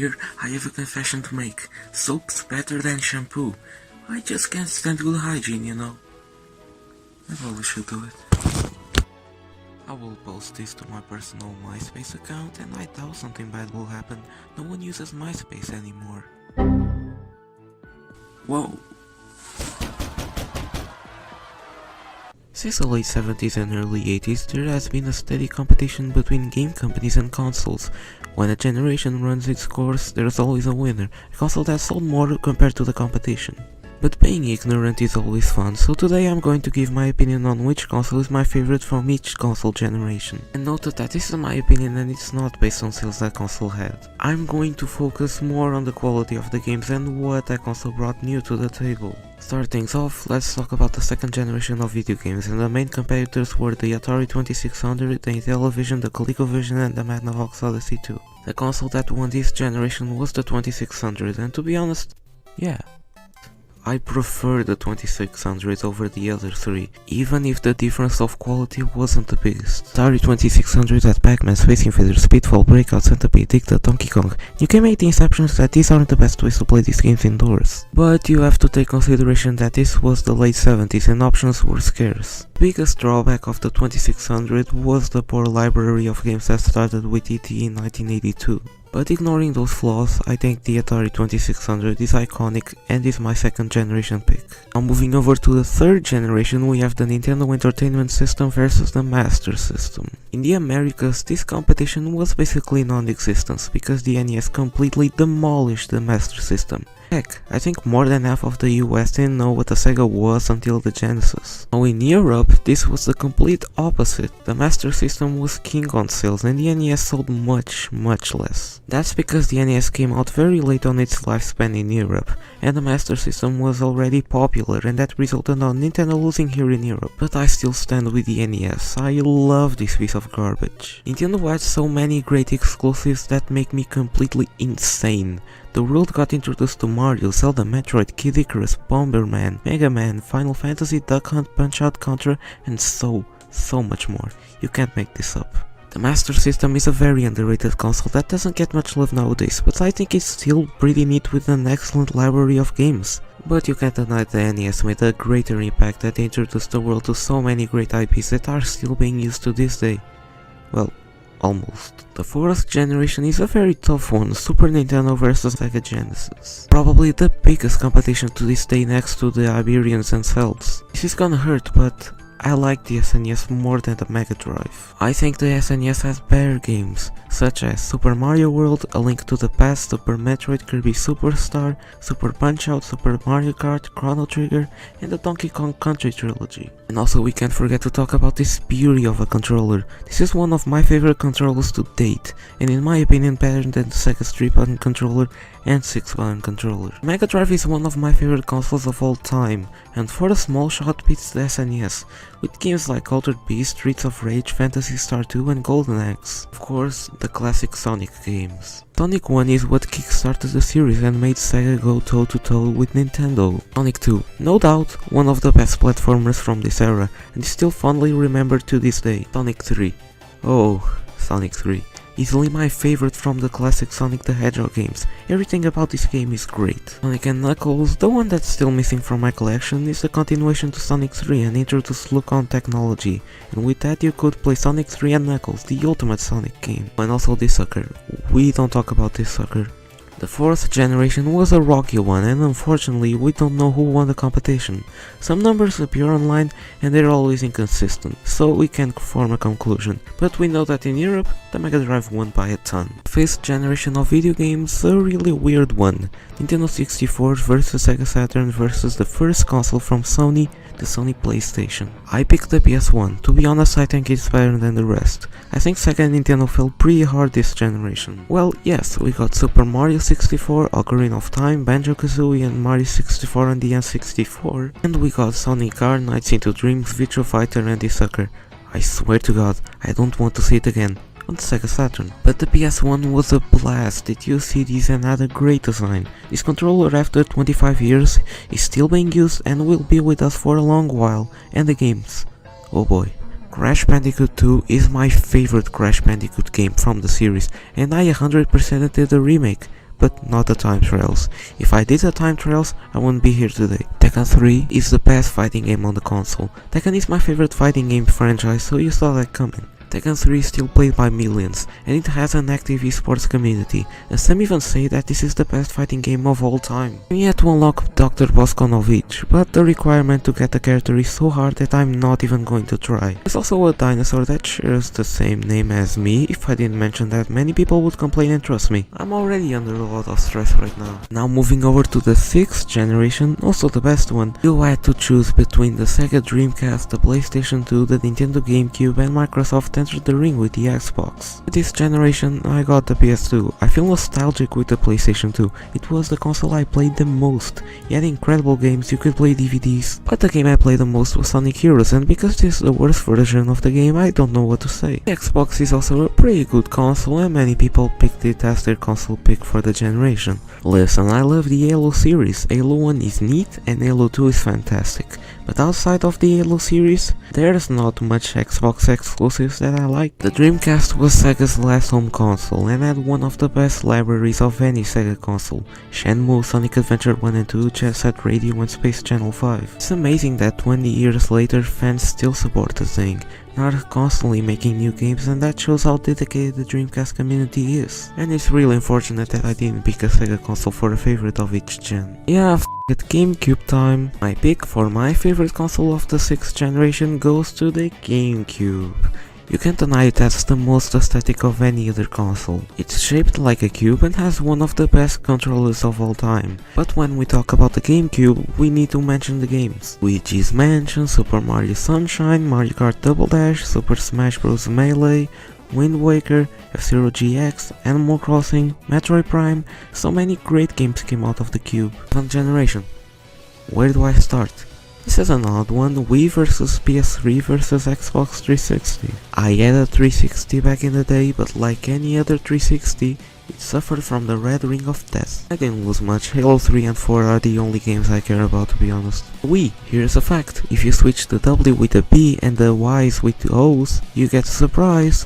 here, I have a confession to make. Soap's better than shampoo. I just can't stand good hygiene, you know. I probably should do it. I will post this to my personal MySpace account, and I doubt something bad will happen. No one uses MySpace anymore. Whoa. Since the late 70s and early 80s, there has been a steady competition between game companies and consoles. When a generation runs its course, there's always a winner, a console that sold more compared to the competition. But being ignorant is always fun, so today I'm going to give my opinion on which console is my favorite from each console generation. And note that this is my opinion and it's not based on sales that console had. I'm going to focus more on the quality of the games and what that console brought new to the table. Start things off, let's talk about the second generation of video games, and the main competitors were the Atari 2600, the Intellivision, the ColecoVision and the Magnavox Odyssey 2. The console that won this generation was the 2600, and to be honest, yeah, I prefer the 2600 over the other three, even if the difference of quality wasn't the biggest. Atari 2600 had Pac-Man, Space Invaders, Pitfall, Breakout, Centipede, Dicta, Donkey Kong. You can make the exceptions that these aren't the best ways to play these games indoors. But you have to take consideration that this was the late 70s and options were scarce. The biggest drawback of the 2600 was the poor library of games that started with ET in 1982. But ignoring those flaws, I think the Atari 2600 is iconic and is my second generation pick. Now moving over to the third generation, we have the Nintendo Entertainment System versus the Master System. In the Americas, this competition was basically non-existent because the NES completely demolished the Master System. Heck, I think more than half of the US didn't know what a Sega was until the Genesis. Now in Europe, this was the complete opposite. The Master System was king on sales and the NES sold much less. That's because the NES came out very late on its lifespan in Europe, and the Master System was already popular, and that resulted on Nintendo losing here in Europe. But I still stand with the NES, I love this piece of garbage. Nintendo had so many great exclusives that make me completely insane. The world got introduced to Mario, Zelda, Metroid, Kid Icarus, Bomberman, Mega Man, Final Fantasy, Duck Hunt, Punch-Out, Contra, and so much more. You can't make this up. The Master System is a very underrated console that doesn't get much love nowadays, but I think it's still pretty neat with an excellent library of games. But you can't deny the NES made a greater impact that introduced the world to so many great IPs that are still being used to this day. Well, almost. The fourth generation is a very tough one, Super Nintendo vs Sega Genesis. Probably the biggest competition to this day next to the Iberians and Celts. This is gonna hurt, but I like the SNES more than the Mega Drive. I think the SNES has better games, such as Super Mario World, A Link to the Past, Super Metroid, Kirby Superstar, Super Punch-Out, Super Mario Kart, Chrono Trigger, and the Donkey Kong Country trilogy. And also we can't forget to talk about this beauty of a controller. This is one of my favorite controllers to date, and in my opinion better than the Sega 3-button controller and 6-button controller. Mega Drive is one of my favorite consoles of all time, and for a small shot beats the SNES, with games like Altered Beast, Streets of Rage, Phantasy Star 2 and Golden Axe. Of course, the classic Sonic games. Sonic 1 is what kickstarted the series and made Sega go toe-to-toe with Nintendo. Sonic 2, no doubt, one of the best platformers from this era, and is still fondly remembered to this day. Sonic 3. Oh, Sonic 3. Easily my favorite from the classic Sonic the Hedgehog games. Everything about this game is great. Sonic and Knuckles, the one that's still missing from my collection, is the continuation to Sonic 3 and introduced look-on technology, and with that you could play Sonic 3 and Knuckles, the ultimate Sonic game. And also this sucker. We don't talk about this sucker. The fourth generation was a rocky one, and unfortunately we don't know who won the competition. Some numbers appear online and they're always inconsistent, so we can't form a conclusion, but we know that in Europe the Mega Drive won by a ton. Fifth generation of video games, a really weird one. Nintendo 64 versus Sega Saturn versus the first console from Sony, the Sony Playstation. I picked the PS1, to be honest I think it's better than the rest. I think Sega and Nintendo fell pretty hard this generation. Well, yes, we got Super Mario 64, Ocarina of Time, Banjo-Kazooie and Mario 64 on the N64, and we got Sonic R, Nights into Dreams, Virtua Fighter and this sucker. I swear to God, I don't want to see it again. On the Sega Saturn. But the PS1 was a blast, it used CDs and had a great design. This controller after 25 years is still being used and will be with us for a long while. And the games. Oh boy. Crash Bandicoot 2 is my favorite Crash Bandicoot game from the series, and I 100%ed the remake. but not the time trials. If I did the time trials, I wouldn't be here today. Tekken 3 is the best fighting game on the console. Tekken is my favorite fighting game franchise, so you saw that coming. Tekken 3 is still played by millions, and it has an active esports community, and some even say that this is the best fighting game of all time. I'm yet to unlock Dr. Boskonovich, but the requirement to get the character is so hard that I'm not even going to try. There's also a dinosaur that shares the same name as me. If I didn't mention that, many people would complain, and trust me, I'm already under a lot of stress right now. Now moving over to the 6th generation, also the best one, you had to choose between the Sega Dreamcast, the PlayStation 2, the Nintendo GameCube, and Microsoft entered the ring with the Xbox. With this generation, I got the PS2. I feel nostalgic with the PlayStation 2. It was the console I played the most. You had incredible games, you could play DVDs, but the game I played the most was Sonic Heroes, and because this is the worst version of the game, I don't know what to say. The Xbox is also a pretty good console, and many people picked it as their console pick for the generation. Listen, I love the Halo series. Halo 1 is neat, and Halo 2 is fantastic. But outside of the Halo series, there's not much Xbox exclusives that I like. The Dreamcast was Sega's last home console and had one of the best libraries of any Sega console. Shenmue, Sonic Adventure 1 and 2, Jet Set Radio and Space Channel 5. It's amazing that 20 years later fans still support the thing. They are constantly making new games, and that shows how dedicated the Dreamcast community is. And it's really unfortunate that I didn't pick a Sega console for a favorite of each gen. Yeah, it, GameCube time. My pick for my favorite console of the 6th generation goes to the GameCube. You can't deny it has the most aesthetic of any other console. It's shaped like a cube and has one of the best controllers of all time. But when we talk about the GameCube, we need to mention the games. Luigi's Mansion, Super Mario Sunshine, Mario Kart Double Dash, Super Smash Bros. Melee, Wind Waker, F-Zero GX, Animal Crossing, Metroid Prime. So many great games came out of the Cube. 7th generation. Where do I start? This is an odd one, Wii vs PS3 vs Xbox 360. I had a 360 back in the day, but like any other 360, it suffered from the red ring of death. I didn't lose much. Halo 3 and 4 are the only games I care about, to be honest. Wii, here's a fact, if you switch the W with a B and the Y's with the O's, you get a surprise.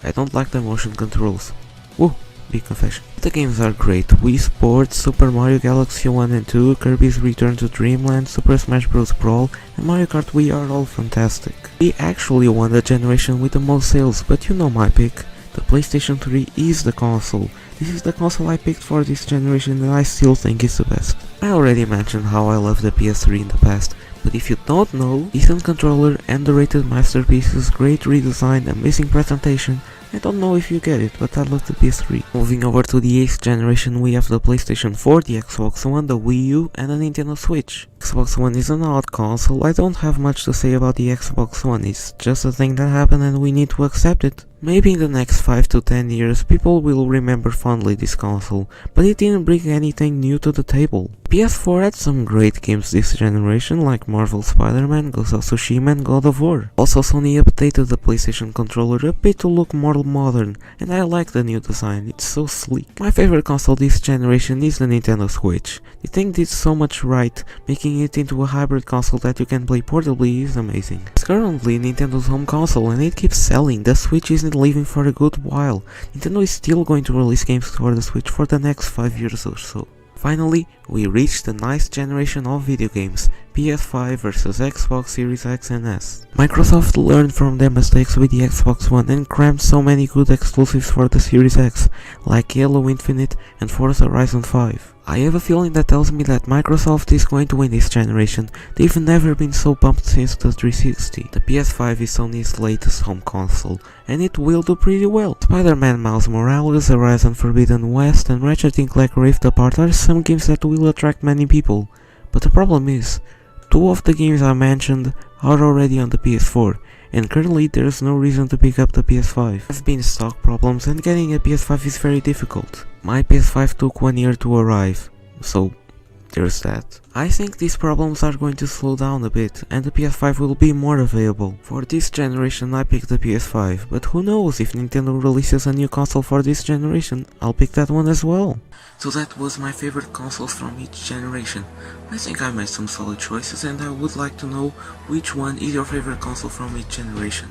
I don't like the motion controls. Woo! Big confession. The games are great. Wii Sports, Super Mario Galaxy 1 and 2, Kirby's Return to Dreamland, Super Smash Bros. Brawl, and Mario Kart Wii are all fantastic. We actually won the generation with the most sales, but you know my pick. The PlayStation 3 is the console. This is the console I picked for this generation and I still think it's the best. I already mentioned how I love the PS3 in the past, but if you don't know, decent controller, underrated masterpieces, great redesign, amazing presentation. I don't know if you get it, but I love the PS3. Moving over to the 8th generation, we have the PlayStation 4, the Xbox One, the Wii U, and the Nintendo Switch. Xbox One is an odd console. I don't have much to say about the Xbox One, it's just a thing that happened and we need to accept it. Maybe in the next 5 to 10 years people will remember fondly this console, but it didn't bring anything new to the table. PS4 had some great games this generation like Marvel Spider-Man, Ghost of Tsushima and God of War. Also Sony updated the PlayStation controller a bit to look more modern, and I like the new design, it's so sleek. My favorite console this generation is the Nintendo Switch. The thing did so much right, making it into a hybrid console that you can play portably is amazing. It's currently Nintendo's home console and it keeps selling. The Switch isn't leaving for a good while. Nintendo is still going to release games for the Switch for the next 5 years or so. Finally, we reached the 9th generation of video games, PS5 vs Xbox Series X and S. Microsoft learned from their mistakes with the Xbox One and crammed so many good exclusives for the Series X, like Halo Infinite and Forza Horizon 5. I have a feeling that tells me that Microsoft is going to win this generation. They've never been so pumped since the 360. The PS5 is Sony's latest home console, and it will do pretty well. Spider-Man Miles Morales, Horizon Forbidden West and Ratchet & Clank Rift Apart are some games that will attract many people. But the problem is, 2 of the games I mentioned are already on the PS4, and currently there's no reason to pick up the PS5. There have been stock problems and getting a PS5 is very difficult. My PS5 took 1 year to arrive, so there's that. I think these problems are going to slow down a bit and the PS5 will be more available. For this generation I picked the PS5, but who knows, if Nintendo releases a new console for this generation, I'll pick that one as well. So that was my favorite consoles from each generation. I think I made some solid choices and I would like to know which one is your favorite console from each generation.